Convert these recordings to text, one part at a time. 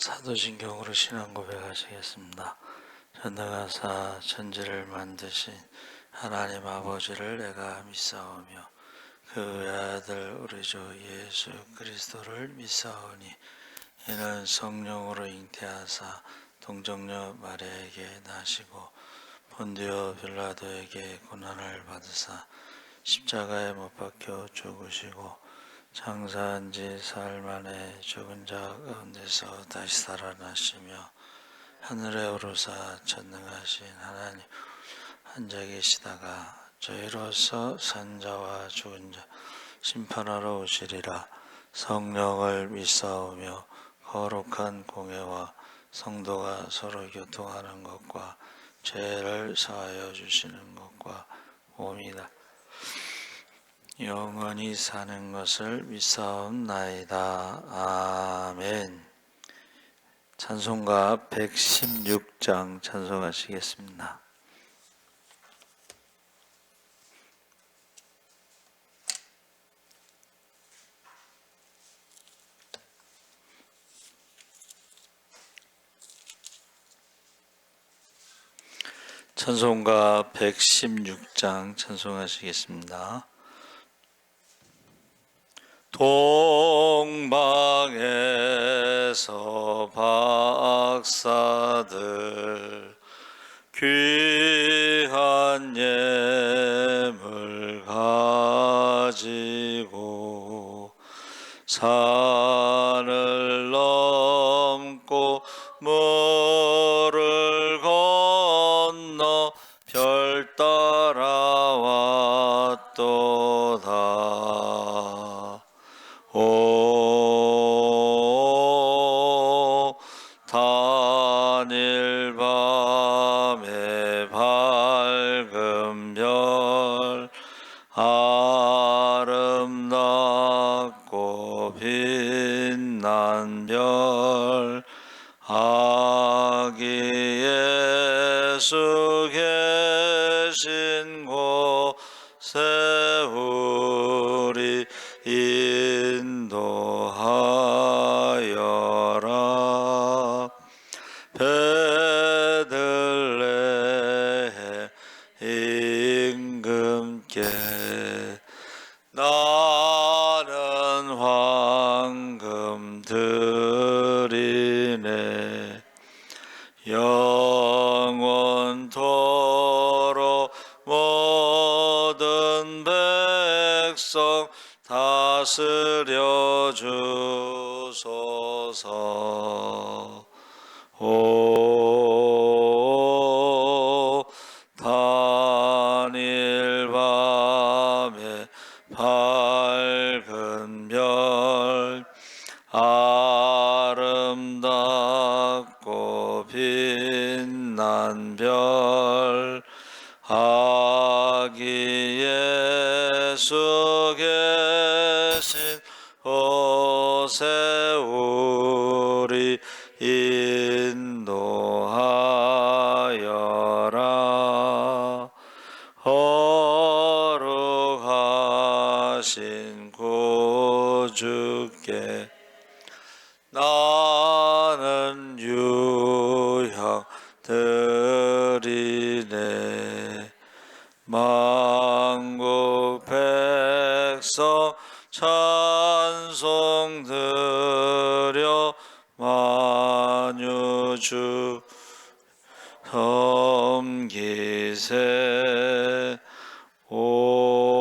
사도신경으로 신앙 고백하시겠습니다. 전능하사 천지를 만드신 하나님 아버지를 내가 믿사오며 그 외아들 우리 주 예수 그리스도를 믿사오니 이는 성령으로 잉태하사 동정녀 마리아에게 나시고 본디오 빌라도에게 고난을 받으사 십자가에 못 박혀 죽으시고 장사한 지 사흘 만에 죽은 자 가운데서 다시 살아나시며 하늘에 오르사 전능하신 하나님 앉아 계시다가 저희로서 산자와 죽은 자 심판하러 오시리라. 성령을 믿사오며 거룩한 공회와 성도가 서로 교통하는 것과 죄를 사하여 주시는 것과 몸이다 영원히 사는 것을 믿사옵나이다. 아멘. 찬송가 116장 찬송하시겠습니다. 찬송가 116장 찬송하시겠습니다. 동방에서 박사들 귀한 예물 가지고 산을 넘고 물을 건너 별 따라왔도다. 오 단일 밤에 밝은 별 아름답고 빛난 별 아기 예수 계신 곳에 우리 인도하여라. 베들레헴 임금께 나는 황금 드리네. 영원토록 모든 백성 다스려 주소서. 오 단일 밤에 밝은 별 아름답고 빛난 별 아기 예수 계신 곳에 우리 인도하여라. 거룩하신 구주께 나는 유향 드리네. 만국 백성 찬송 드려 만유주 섬기세. 오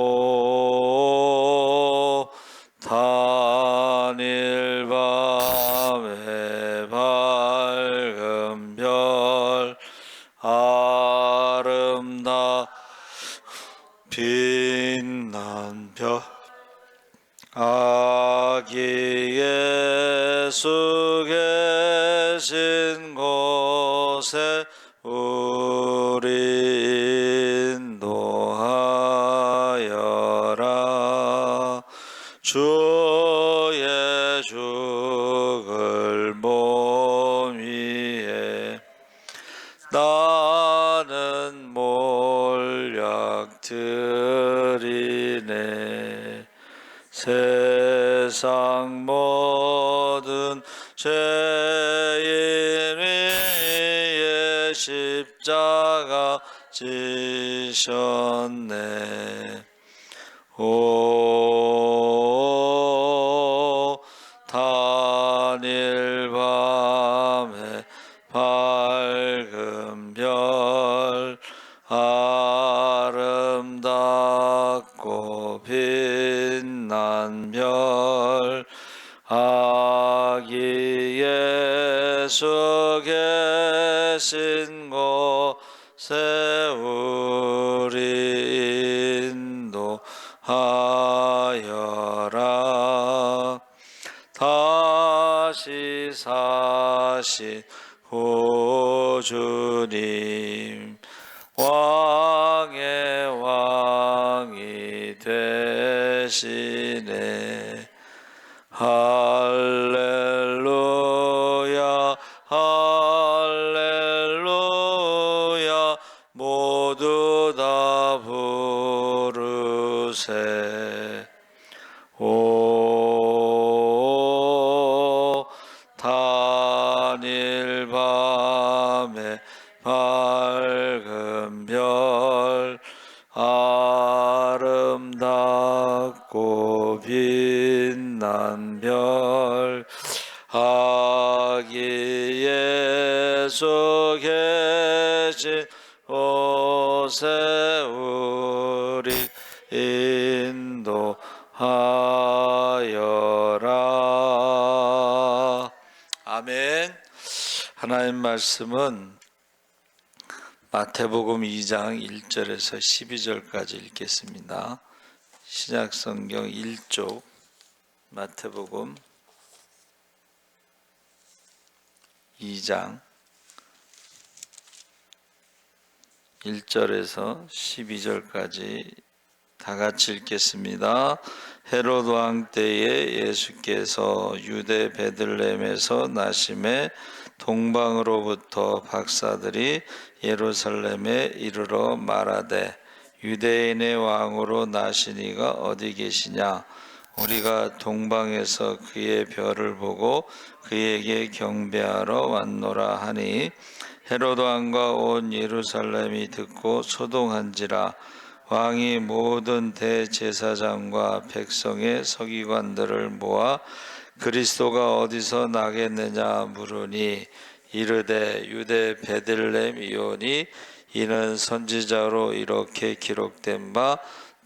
단일 밤에 밝은 별 아름답 빛난 별 아기 예수 계신 곳에 우리 인도하여라. 주의 죽을 몸 위에 나는 몰약 드리네. 세상 모든 죄인 위에 십자가 지셨네. 오 단일 밤에 밝은 별 아름답고 빛난 별 아기 예수 계신 곳에 우리 인도하여라. 다시 사신 구주님 왕의 왕이 되시네. 할렐루야 할렐루야 모두 다 부르세. 오 단일 밤에 밝은 별 아름답고 빛난 별 아기 예수 계신 곳에 우리 인도하여라. 아멘. 하나님 말씀은 마태복음 2장 1절에서 12절까지 읽겠습니다. 신약성경 1쪽 마태복음 2장 1절에서 12절까지 다 같이 읽겠습니다. 헤롯 왕 때에 예수께서 유대 베들레헴에서 나심에 동방으로부터 박사들이 예루살렘에 이르러 말하되 유대인의 왕으로 나시니가 어디 계시냐? 우리가 동방에서 그의 별을 보고 그에게 경배하러 왔노라 하니 헤롯 왕과 온 예루살렘이 듣고 소동한지라. 왕이 모든 대제사장과 백성의 서기관들을 모아 그리스도가 어디서 나겠느냐 물으니 이르되 유대 베들레헴이오니 이는 선지자로 이렇게 기록된 바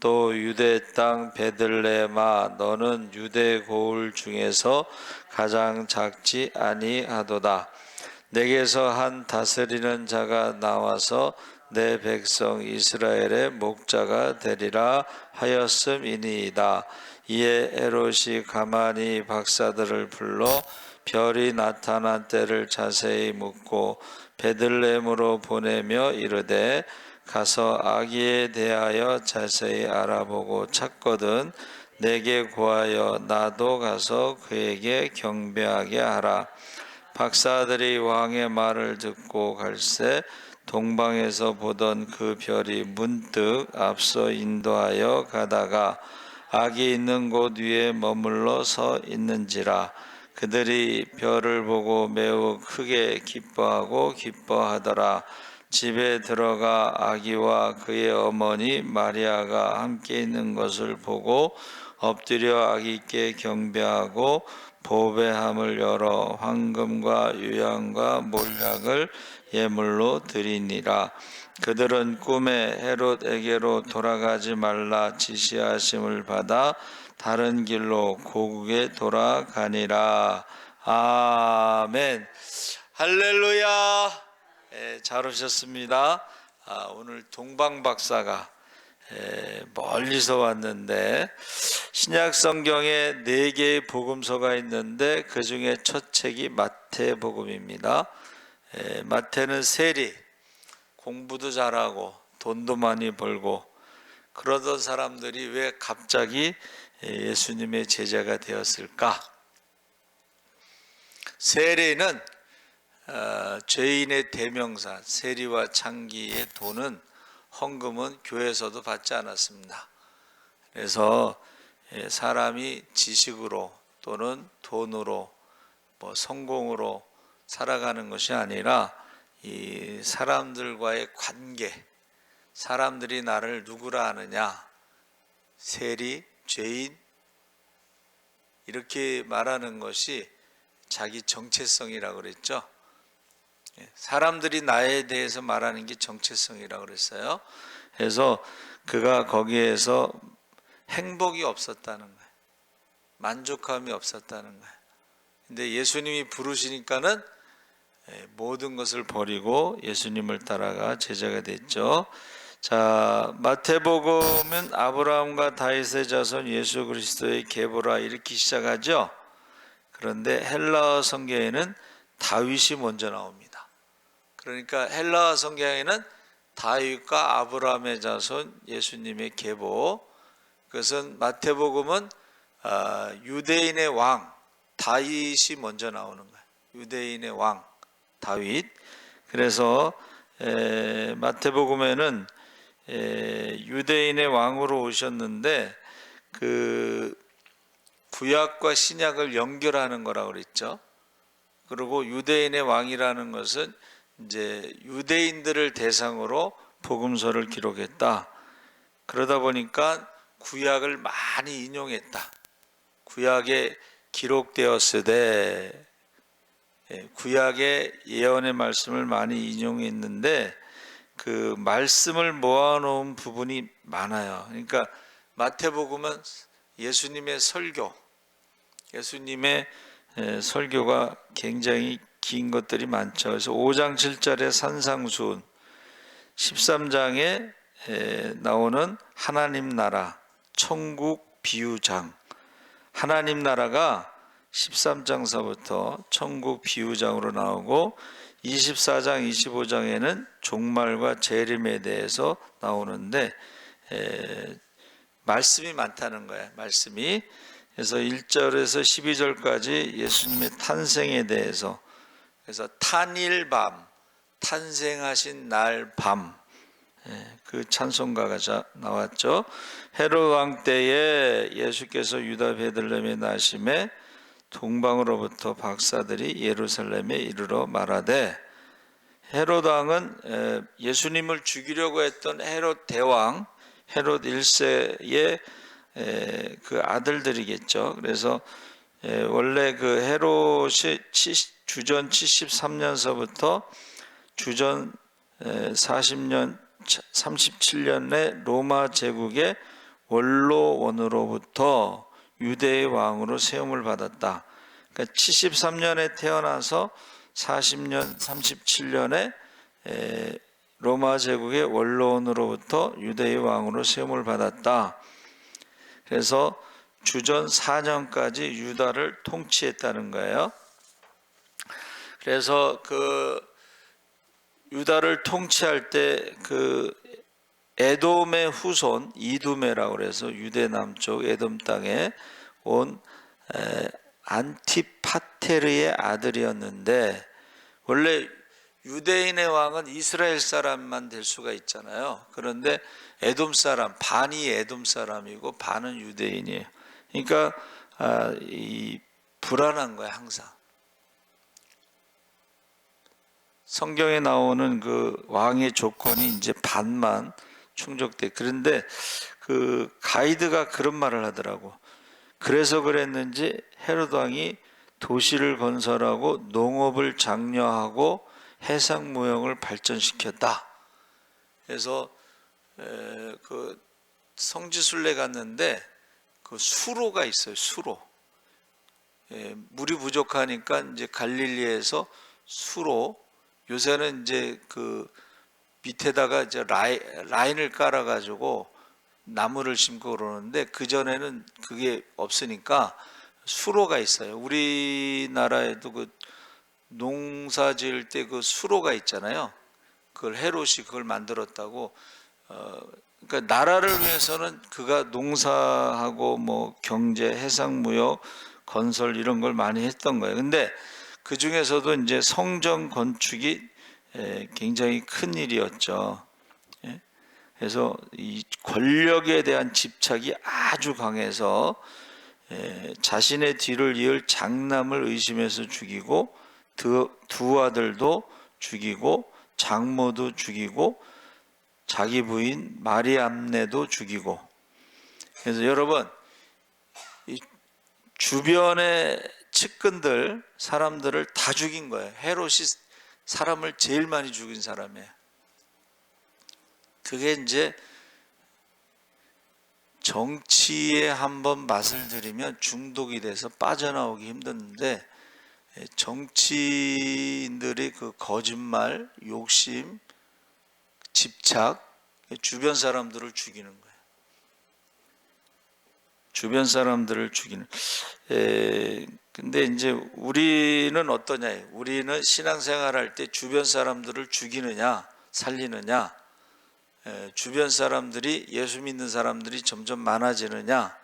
또 유대 땅 베들레헴아 너는 유대 고을 중에서 가장 작지 아니하도다. 내게서 한 다스리는 자가 나와서 내 백성 이스라엘의 목자가 되리라 하였음이니이다. 이에 헤롯이 가만히 박사들을 불러 별이 나타난 때를 자세히 묻고 베들레헴으로 보내며 이르되 가서 아기에 대하여 자세히 알아보고 찾거든 내게 구하여 나도 가서 그에게 경배하게 하라. 박사들이 왕의 말을 듣고 갈새 동방에서 보던 그 별이 문득 앞서 인도하여 가다가 아기 있는 곳 위에 머물러 서 있는지라. 그들이 별을 보고 매우 크게 기뻐하더라. 집에 들어가 아기와 그의 어머니 마리아가 함께 있는 것을 보고 엎드려 아기께 경배하고 보배함을 열어 황금과 유향과 몰약을 예물로 드리니라. 그들은 꿈에 헤롯에게로 돌아가지 말라 지시하심을 받아 다른 길로 고국에 돌아가니라. 아멘. 할렐루야. 잘 오셨습니다. 오늘 동방박사가 멀리서 왔는데 신약 성경에 4개의 복음서가 있는데 그 중에 첫 책이 마태복음입니다. 마태는 세리, 공부도 잘하고 돈도 많이 벌고 그러던 사람들이 왜 갑자기 예수님의 제자가 되었을까? 세리는 죄인의 대명사, 세리와 창기의 돈은 헌금은 교회에서도 받지 않았습니다. 그래서 사람이 지식으로 또는 돈으로 뭐 성공으로 살아가는 것이 아니라 이 사람들과의 관계, 사람들이 나를 누구라 하느냐, 세리, 죄인, 이렇게 말하는 것이 자기 정체성이라고 그랬죠. 사람들이 나에 대해서 말하는 게 정체성이라고 그랬어요. 그래서 그가 거기에서 행복이 없었다는 거예요. 만족감이 없었다는 거예요. 근데 예수님이 부르시니까는 모든 것을 버리고 예수님을 따라가 제자가 됐죠. 자, 마태복음은 아브라함과 다윗의 자손 예수 그리스도의 계보라 이렇게 시작하죠. 그런데 헬라어 성경에는 다윗이 먼저 나옵니다. 그러니까 헬라어 성경에는 다윗과 아브라함의 자손 예수님의 계보, 그것은 마태복음은 유대인의 왕 다윗이 먼저 나오는 거예요. 유대인의 왕 다윗. 그래서 마태복음에는 유대인의 왕으로 오셨는데 그 구약과 신약을 연결하는 거라고 그랬죠. 그리고 유대인의 왕이라는 것은 이제 유대인들을 대상으로 복음서를 기록했다. 그러다 보니까 구약을 많이 인용했다. 구약에 기록되었으되 구약의 예언의 말씀을 많이 인용했는데 그 말씀을 모아놓은 부분이 많아요. 그러니까 마태복음은 예수님의 설교, 예수님의 설교가 굉장히 긴 것들이 많죠. 그래서 5장 7절에 산상수훈, 13장에 나오는 하나님 나라, 천국 비유장, 하나님 나라가 13장서부터 천국 비유장으로 나오고 24장, 25장에는 종말과 재림에 대해서 나오는데 말씀이 많다는 거예요. 말씀이. 그래서 1절에서 12절까지 예수님의 탄생에 대해서, 그래서 탄일밤, 탄생하신 날 밤, 그 찬송가가 나왔죠. 헤롯 왕 때에 예수께서 유다 베들레헴에 나심에 동방으로부터 박사들이 예루살렘에 이르러 말하되, 헤롯 왕은 예수님을 죽이려고 했던 헤롯 대왕, 헤롯 1세의 그 아들들이겠죠. 그래서 원래 그 헤롯이 주전 73년서부터 주전 40년 37년에 로마 제국의 원로원으로부터 유대의 왕으로 세움을 받았다. 그러니까 73년에 태어나서 40년 37년에 로마 제국의 원로원으로부터 유대의 왕으로 세움을 받았다. 그래서 주전 4년까지 유다를 통치했다는 거예요. 그래서 그 유다를 통치할 때 그 에돔의 후손 이두메라고 그래서 유대 남쪽 에돔 땅에 온 안티파테르의 아들이었는데, 원래 유대인의 왕은 이스라엘 사람만 될 수가 있잖아요. 그런데 에돔 사람, 반이 에돔 사람이고 반은 유대인이에요. 그러니까 이 불안한 거야 항상. 성경에 나오는 그 왕의 조건이 이제 반만 충족돼. 그런데 그 가이드가 그런 말을 하더라고. 그래서 그랬는지 헤롯 왕이 도시를 건설하고 농업을 장려하고 해상무역을 발전시켰다. 그래서 그 성지순례 갔는데 그 수로가 있어요. 수로. 물이 부족하니까 이제 갈릴리에서 수로, 요새는 이제 그 밑에다가 이제 라인을 깔아가지고 나무를 심고 그러는데, 그 전에는 그게 없으니까 수로가 있어요. 우리나라에도 그 농사 지을 때 그 수로가 있잖아요. 그걸 헤롯이 그걸 만들었다고. 그러니까 나라를 위해서는 그가 농사하고 뭐 경제, 해상무역, 건설 이런 걸 많이 했던 거예요. 근데 그 중에서도 이제 성전 건축이 굉장히 큰 일이었죠. 그래서 이 권력에 대한 집착이 아주 강해서 자신의 뒤를 이을 장남을 의심해서 죽이고 두 아들도 죽이고 장모도 죽이고 자기 부인 마리암네도 죽이고. 그래서 여러분, 이 주변의 측근들 사람들을 다 죽인 거예요. 헤롯이 사람을 제일 많이 죽인 사람이에요. 그게 이제 정치에 한번 맛을 들이면 중독이 돼서 빠져나오기 힘든데, 정치인들이 그 거짓말, 욕심, 집착, 주변 사람들을 죽이는 거예요. 주변 사람들을 죽이는. 근데 이제 우리는 어떠냐? 우리는 신앙생활 할 때 주변 사람들을 죽이느냐, 살리느냐, 주변 사람들이, 예수 믿는 사람들이 점점 많아지느냐,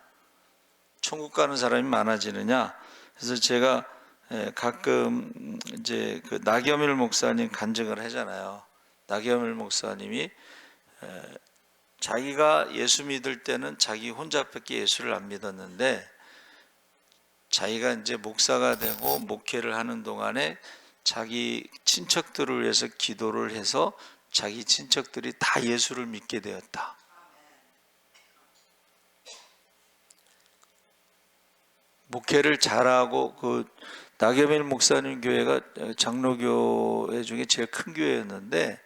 천국 가는 사람이 많아지느냐. 그래서 제가 가끔 이제 그 나겸일 목사님 간증을 하잖아요. 나겸일 목사님이 자기가 예수 믿을 때는 자기 혼자밖에 예수를 안 믿었는데, 자기가 이제 목사가 되고 목회를 하는 동안에 자기 친척들을 위해서 기도를 해서 자기 친척들이 다 예수를 믿게 되었다. 목회를 잘하고, 그 나겸일 목사님 교회가 장로교회 중에 제일 큰 교회였는데,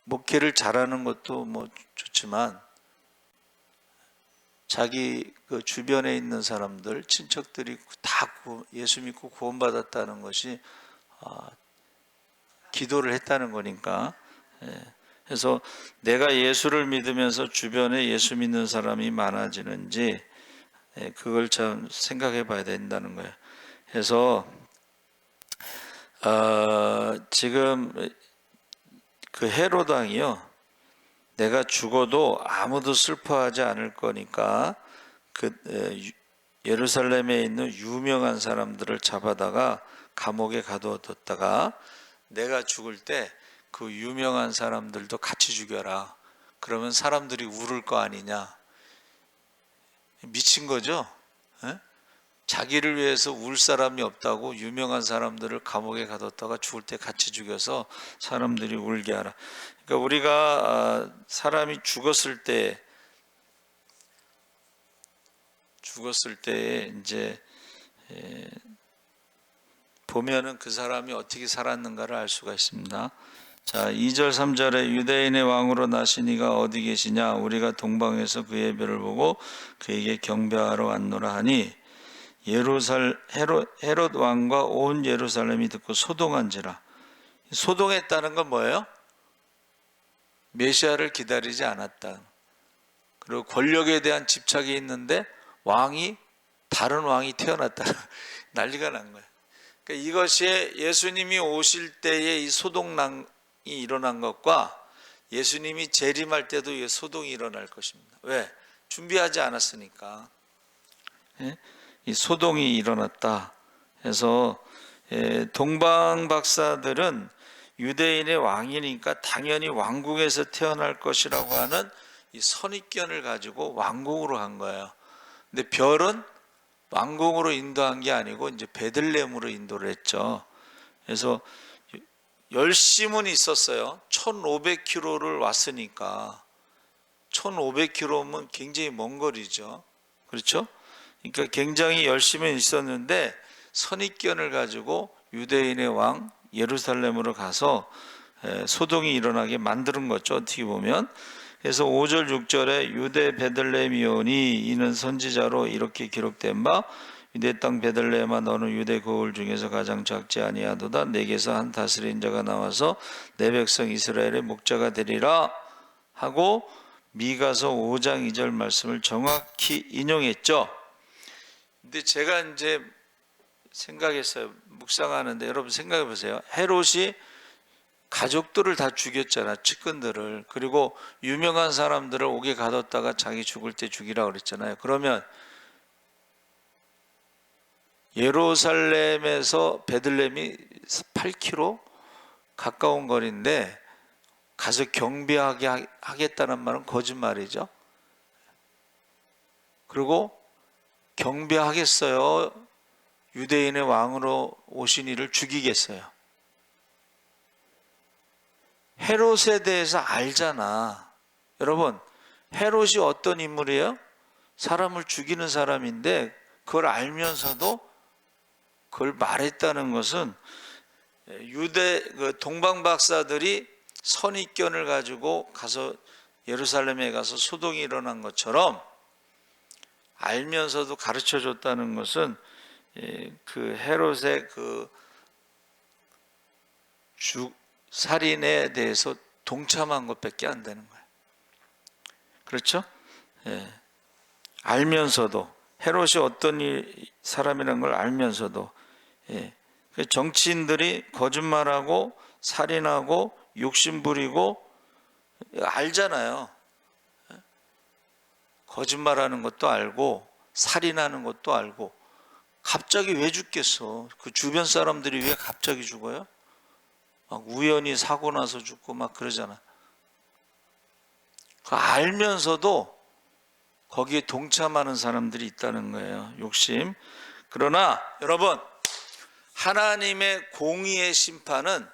목회를 잘하는 것도 뭐 좋지만 자기 그 주변에 있는 사람들, 친척들이 다 예수 믿고 구원받았다는 것이 기도를 했다는 거니까. 그래서 내가 예수를 믿으면서 주변에 예수 믿는 사람이 많아지는지, 그걸 참 생각해 봐야 된다는 거예요. 그래서 지금 그 헤롯 왕이요, 내가 죽어도 아무도 슬퍼하지 않을 거니까 그 예루살렘에 있는 유명한 사람들을 잡아다가 감옥에 가둬뒀다가 내가 죽을 때 그 유명한 사람들도 같이 죽여라. 그러면 사람들이 울을 거 아니냐. 미친 거죠? 자기를 위해서 울 사람이 없다고 유명한 사람들을 감옥에 가뒀다가 죽을 때 같이 죽여서 사람들이 울게 하라. 그러니까 우리가 사람이 죽었을 때 이제 보면은 그 사람이 어떻게 살았는가를 알 수가 있습니다. 자, 2절 3절에 유대인의 왕으로 나신 이가 어디 계시냐? 우리가 동방에서 그의 별을 보고 그에게 경배하러 왔노라 하니 헤롯 왕과 온 예루살렘이 듣고 소동한지라. 소동했다는 건 뭐예요? 메시아를 기다리지 않았다. 그리고 권력에 대한 집착이 있는데 다른 왕이 태어났다. 난리가 난 거예요. 그러니까 이것이 예수님이 오실 때에 이 소동이 일어난 것과 예수님이 재림할 때도 이 소동이 일어날 것입니다. 왜? 준비하지 않았으니까. 이 소동이 일어났다. 그래서 동방 박사들은 유대인의 왕이니까 당연히 왕궁에서 태어날 것이라고 하는 이 선입견을 가지고 왕궁으로 간 거예요. 근데 별은 왕궁으로 인도한 게 아니고 이제 베들레헴으로 인도를 했죠. 그래서 열심은 있었어요. 1500km를 왔으니까 1500km면 굉장히 먼 거리죠. 그렇죠? 그러니까 굉장히 열심은 있었는데 선입견을 가지고 유대인의 왕 예루살렘으로 가서 소동이 일어나게 만드는 거죠. 어떻게 보면. 그래서 5절 6절에 유대 베들레헴이오니 이는 선지자로 이렇게 기록된 바 유대 땅 베들레헴아 너는 유대 거울 중에서 가장 작지 아니하도다. 내게서 한 다스린 자가 나와서 내 백성 이스라엘의 목자가 되리라 하고 미가서 5장 2절 말씀을 정확히 인용했죠. 근데 제가 이제 생각했어요. 묵상하는데 여러분 생각해 보세요. 헤롯이 가족들을 다 죽였잖아. 측근들을. 그리고 유명한 사람들을 옥에 가뒀다가 자기 죽을 때 죽이라고 그랬잖아요. 그러면 예루살렘에서 베들레헴이 8km 가까운 거리인데 가서 경배하게 하겠다는 말은 거짓말이죠. 그리고 경배하겠어요? 유대인의 왕으로 오신 이를 죽이겠어요? 헤롯에 대해서 알잖아. 여러분, 헤롯이 어떤 인물이에요? 사람을 죽이는 사람인데 그걸 알면서도 그걸 말했다는 것은 유대 동방 박사들이 선입견을 가지고 가서 예루살렘에 가서 소동이 일어난 것처럼 알면서도 가르쳐 줬다는 것은 그 헤롯의 그 살인에 대해서 동참한 것밖에 안 되는 거예요. 그렇죠? 예. 알면서도 헤롯이 어떤 사람이라는 걸 알면서도 예. 정치인들이 거짓말하고 살인하고 욕심부리고 알잖아요. 거짓말하는 것도 알고 살인하는 것도 알고 갑자기 왜 죽겠어? 그 주변 사람들이 왜 갑자기 죽어요? 막 우연히 사고 나서 죽고 막 그러잖아. 그 알면서도 거기에 동참하는 사람들이 있다는 거예요. 욕심. 그러나 여러분, 하나님의 공의의 심판은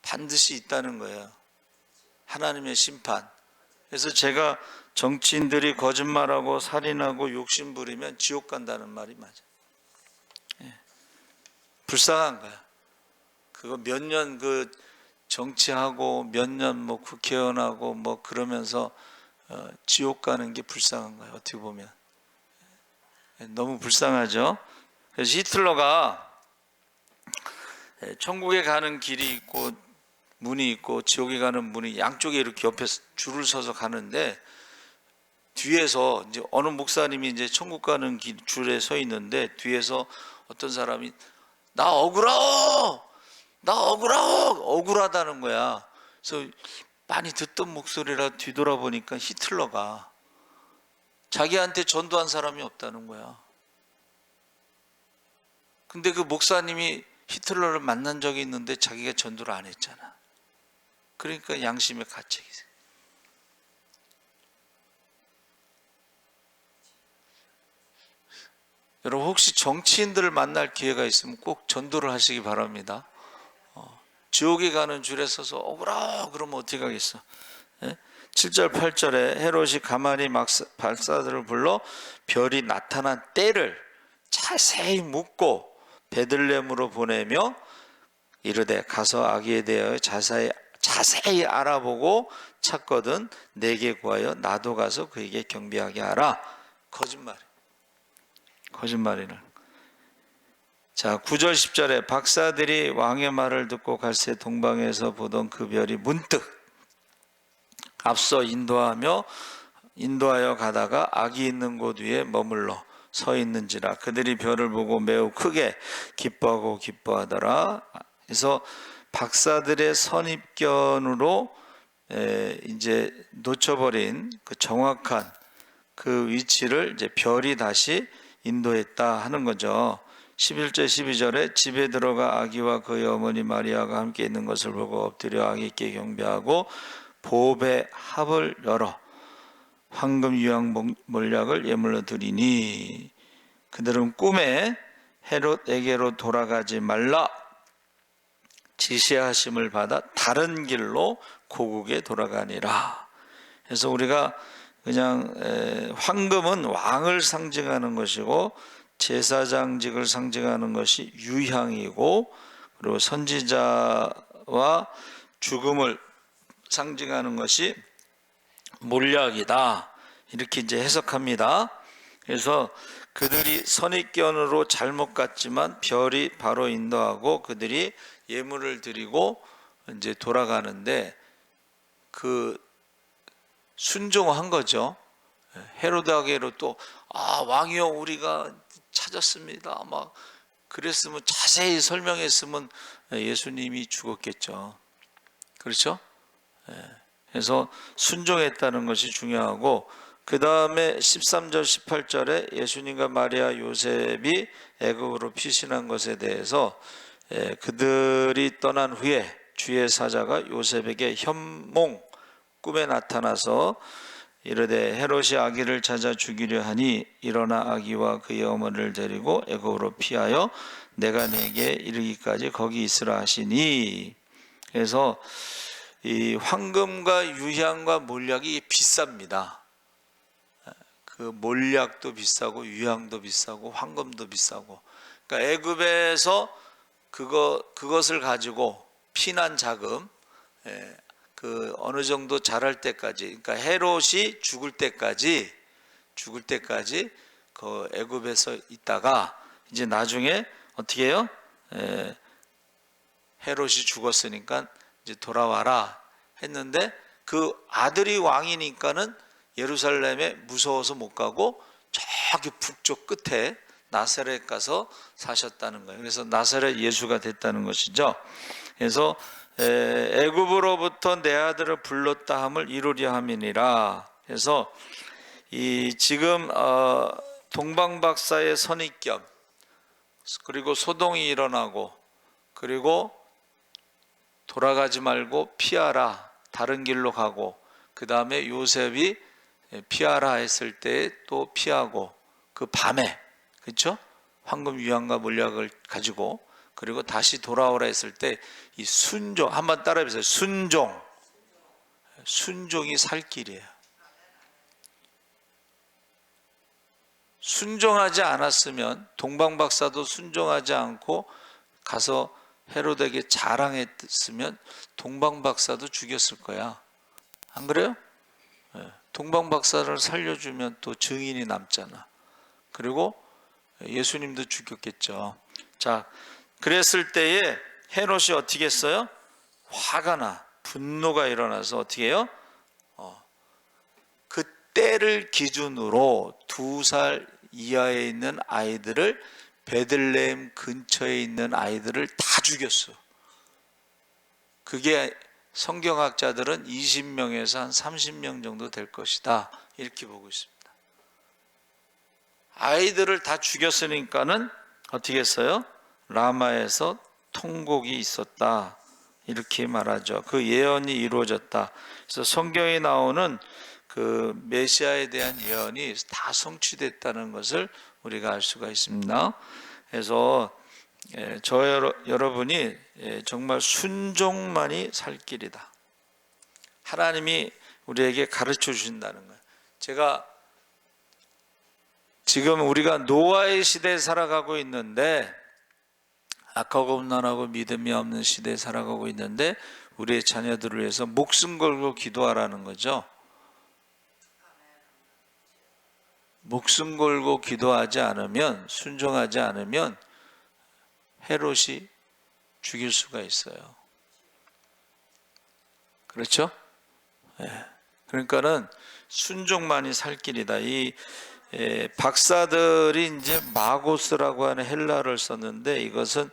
반드시 있다는 거예요. 하나님의 심판. 그래서 제가 정치인들이 거짓말하고 살인하고 욕심 부리면 지옥 간다는 말이 맞아요. 예. 불쌍한 거야. 그거 몇 년 그 정치하고 몇 년 뭐 국회의원하고 뭐 그러면서 지옥 가는 게 불쌍한 거예요. 어떻게 보면 너무 불쌍하죠. 그래서 히틀러가 천국에 가는 길이 있고 문이 있고 지옥에 가는 문이 양쪽에 이렇게 옆에 줄을 서서 가는데 뒤에서 이제 어느 목사님이 이제 천국 가는 길 줄에 서 있는데 뒤에서 어떤 사람이 나 억울하오! 나 억울하다는 거야. 그래서 많이 듣던 목소리라 뒤돌아보니까 히틀러가 자기한테 전도한 사람이 없다는 거야. 근데 그 목사님이 히틀러를 만난 적이 있는데 자기가 전도를 안 했잖아. 그러니까 양심의 가책이 있어요. 여러분 혹시 정치인들을 만날 기회가 있으면 꼭 전도를 하시기 바랍니다. 지옥에 가는 줄에 서서 억울하 그러면 어떻게 가겠어? 7절 8절에 헤롯이 가만히 박사들을 불러 별이 나타난 때를 자세히 묻고 베들레헴으로 보내며 이르되 가서 아기에 대하여 자세히 알아보고 찾거든 내게 구하여 나도 가서 그에게 경배하게 하라. 거짓말이는. 자, 9절 10절에 박사들이 왕의 말을 듣고 갈새 동방에서 보던 그 별이 문득 앞서 인도하여 가다가 아기 있는 곳 위에 머물러 서 있는지라 그들이 별을 보고 매우 크게 기뻐하더라. 그래서 박사들의 선입견으로 이제 놓쳐버린 그 정확한 그 위치를 이제 별이 다시 인도했다 하는 거죠. 11절 12절에 집에 들어가 아기와 그의 어머니 마리아가 함께 있는 것을 보고 엎드려 아기께 경배하고 보배 합을 열어 황금 유황 몰약을 예물로 드리니 그들은 꿈에 헤롯에게로 돌아가지 말라 지시하심을 받아 다른 길로 고국에 돌아가니라. 그래서 우리가 그냥 황금은 왕을 상징하는 것이고 제사장직을 상징하는 것이 유향이고 그리고 선지자와 죽음을 상징하는 것이 몰약이다. 이렇게 이제 해석합니다. 그래서 그들이 선입견으로 잘못 갔지만 별이 바로 인도하고 그들이 예물을 드리고 이제 돌아가는데 그 순종한 거죠. 헤로드에게로 또 왕이여 우리가 찾았습니다. 막 그랬으면 자세히 설명했으면 예수님이 죽었겠죠. 그렇죠? 그래서 순종했다는 것이 중요하고 그 다음에 13절 18절에 예수님과 마리아 요셉이 애굽으로 피신한 것에 대해서 그들이 떠난 후에 주의 사자가 요셉에게 현몽 꿈에 나타나서 이르되 헤롯이 아기를 찾아 죽이려 하니 일어나 아기와 그의 어머니를 데리고 애굽으로 피하여 내가 내게 이르기까지 거기 있으라 하시니. 그래서 이 황금과 유향과 몰약이 비쌉니다. 그 몰약도 비싸고 유향도 비싸고 황금도 비싸고. 그러니까 애굽에서 그것을 가지고 피난 자금, 그 어느 정도 자랄 때까지, 그러니까 헤롯이 죽을 때까지 그 애굽에서 있다가 이제 나중에 어떻게 해요? 헤롯이 죽었으니까 이제 돌아와라 했는데, 그 아들이 왕이니까는 예루살렘에 무서워서 못 가고 저기 북쪽 끝에 나사렛 가서 사셨다는 거예요. 그래서 나사렛 예수가 됐다는 것이죠. 그래서 애굽으로부터 내 아들을 불렀다 함을 이루려 함이니라. 그래서 이 지금 동방박사의 선입견, 그리고 소동이 일어나고, 그리고 돌아가지 말고 피하라, 다른 길로 가고, 그 다음에 요셉이 피하라 했을 때 또 피하고, 그 밤에, 그렇죠? 황금 유향과 몰약을 가지고, 그리고 다시 돌아오라 했을 때 이 순종, 한번 따라해 보세요. 순종이 살 길이에요. 순종하지 않았으면, 동방박사도 순종하지 않고 가서 헤롯에게 자랑했으면 동방박사도 죽였을 거야. 안 그래요? 동방박사를 살려주면 또 증인이 남잖아. 그리고 예수님도 죽였겠죠. 자, 그랬을 때에 헤롯이 어떻게 했어요? 화가 나, 분노가 일어나서 어떻게 해요? 그 때를 기준으로 2살 이하에 있는 아이들을, 베들레헴 근처에 있는 아이들을 다 죽였어. 그게 성경학자들은 20명에서 한 30명 정도 될 것이다, 이렇게 보고 있습니다. 아이들을 다 죽였으니까는 어떻게 했어요? 라마에서 통곡이 있었다, 이렇게 말하죠. 그 예언이 이루어졌다. 그래서 성경에 나오는 그 메시아에 대한 예언이 다 성취됐다는 것을 우리가 알 수가 있습니다. 그래서 여러분이 정말 순종만이 살 길이다, 하나님이 우리에게 가르쳐 주신다는 거예요. 제가 지금 우리가 노아의 시대에 살아가고 있는데, 악하고 음란하고 믿음이 없는 시대에 살아가고 있는데, 우리의 자녀들을 위해서 목숨 걸고 기도하라는 거죠. 목숨 걸고 기도하지 않으면, 순종하지 않으면 헤롯이 죽일 수가 있어요. 그렇죠? 그러니까는 순종만이 살 길이다. 이 박사들이 이제 마고스라고 하는 헬라어를 썼는데, 이것은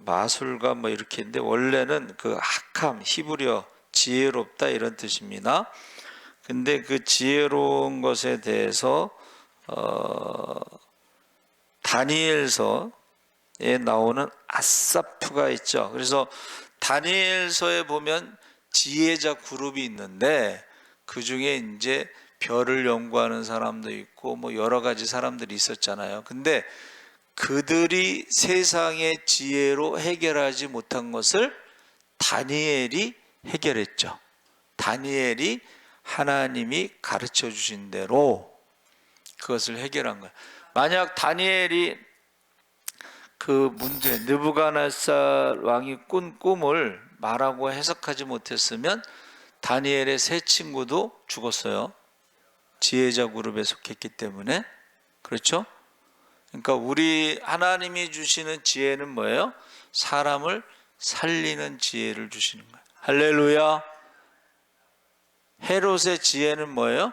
마술가 뭐 이렇게 했는데, 원래는 그 학함, 히브리어 지혜롭다 이런 뜻입니다. 근데 그 지혜로운 것에 대해서 다니엘서에 나오는 아사프가 있죠. 그래서 다니엘서에 보면 지혜자 그룹이 있는데, 그 중에 이제 별을 연구하는 사람도 있고 뭐 여러 가지 사람들이 있었잖아요. 근데 그들이 세상의 지혜로 해결하지 못한 것을 다니엘이 해결했죠. 다니엘이 하나님이 가르쳐 주신 대로 그것을 해결한 거예요. 만약 다니엘이 그 문제, 느부갓네살 왕이 꾼 꿈을 말하고 해석하지 못했으면 다니엘의 세 친구도 죽었어요. 지혜자 그룹에 속했기 때문에. 그렇죠? 그러니까 우리 하나님이 주시는 지혜는 뭐예요? 사람을 살리는 지혜를 주시는 거예요. 할렐루야. 헤롯의 지혜는 뭐예요?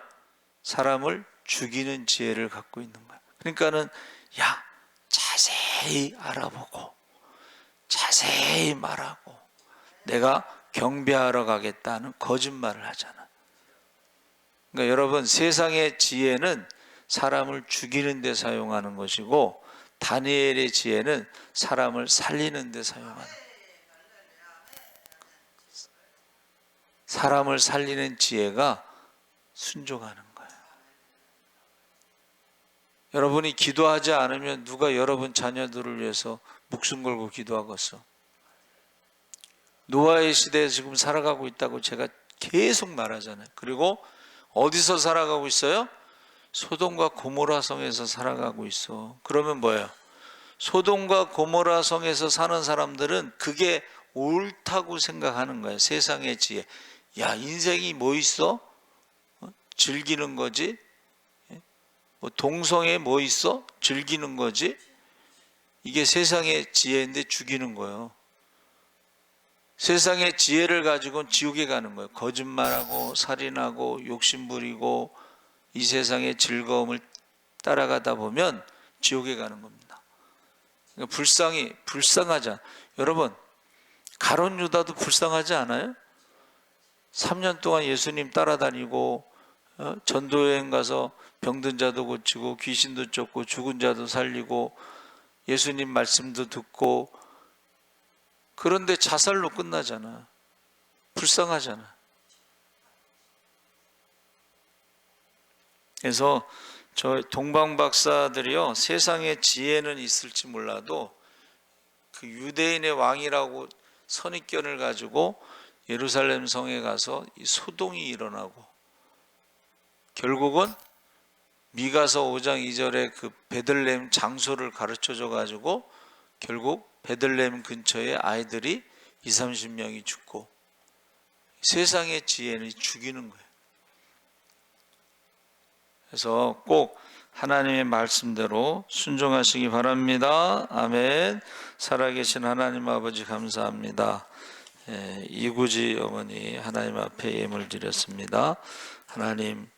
사람을 죽이는 지혜를 갖고 있는 거예요. 그러니까는 자세히 알아보고 자세히 말하고 내가 경배하러 가겠다는 거짓말을 하잖아. 그러니까 여러분, 세상의 지혜는 사람을 죽이는 데 사용하는 것이고, 다니엘의 지혜는 사람을 살리는 데 사용하는 거예요. 사람을 살리는 지혜가 순종하는 거예요. 여러분이 기도하지 않으면 누가 여러분 자녀들을 위해서 목숨 걸고 기도하겠어? 노아의 시대에 지금 살아가고 있다고 제가 계속 말하잖아요. 그리고 어디서 살아가고 있어요? 소돔과 고모라 성에서 살아가고 있어. 그러면 뭐예요? 소돔과 고모라 성에서 사는 사람들은 그게 옳다고 생각하는 거예요. 세상의 지혜. 야, 인생이 뭐 있어? 즐기는 거지? 뭐 동성애 뭐 있어? 즐기는 거지? 이게 세상의 지혜인데 죽이는 거예요. 세상의 지혜를 가지고는 지옥에 가는 거예요. 거짓말하고 살인하고 욕심부리고 이 세상의 즐거움을 따라가다 보면 지옥에 가는 겁니다. 그러니까 불쌍하잖아. 여러분, 가룟 유다도 불쌍하지 않아요? 3년 동안 예수님 따라다니고 전도여행 가서 병든 자도 고치고 귀신도 쫓고 죽은 자도 살리고 예수님 말씀도 듣고, 그런데 자살로 끝나잖아. 불쌍하잖아. 그래서 저 동방 박사들이요, 세상에 지혜는 있을지 몰라도 그 유대인의 왕이라고 선입견을 가지고 예루살렘 성에 가서 이 소동이 일어나고, 결국은 미가서 5장 2절에 그 베들레헴 장소를 가르쳐 줘 가지고 결국 베들레헴 근처에 아이들이 20-30명이 죽고, 세상의 지혜는 죽이는 거예요. 그래서 꼭 하나님의 말씀대로 순종하시기 바랍니다. 아멘. 살아계신 하나님 아버지 감사합니다. 이구지 어머니 하나님 앞에 예물 드렸습니다. 하나님,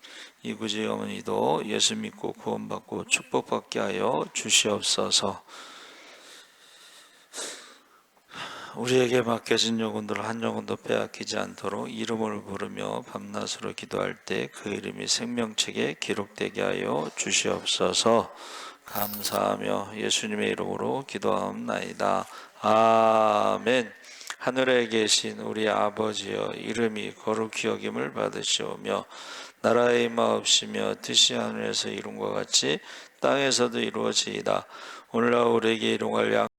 이구지 어머니도 예수 믿고 구원받고 축복받게 하여 주시옵소서. 우리에게 맡겨진 영혼들 한 영혼도 빼앗기지 않도록 이름을 부르며 밤낮으로 기도할 때 그 이름이 생명책에 기록되게 하여 주시옵소서. 감사하며 예수님의 이름으로 기도하옵나이다. 아멘. 하늘에 계신 우리 아버지여, 이름이 거룩히 여김을 받으시오며 나라의 임하옵시며 뜻이 하늘에서 이룬 것 같이 땅에서도 이루어지이다. 오늘날 우리에게 일용할 양